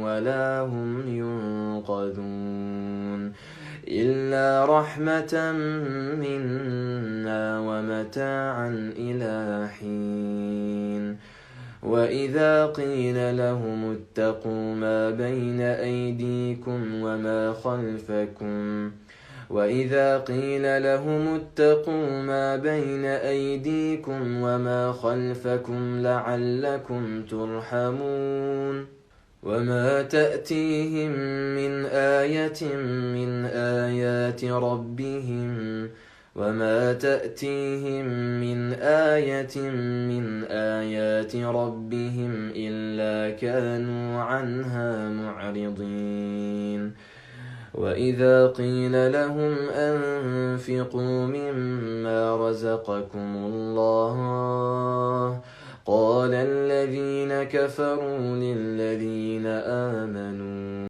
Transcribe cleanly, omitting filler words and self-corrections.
ولا هم ينقذون إلا رحمة منا ومتاعا إلى حين وإذا قيل لهم اتقوا ما بين أيديكم وما خلفكم لعلكم ترحمون وما تأتيهم من آية من آيات ربهم إلا كانوا عنها معرضين وإذا قيل لهم أنفقوا مما رزقكم الله قال الذين كفروا للذين آمنوا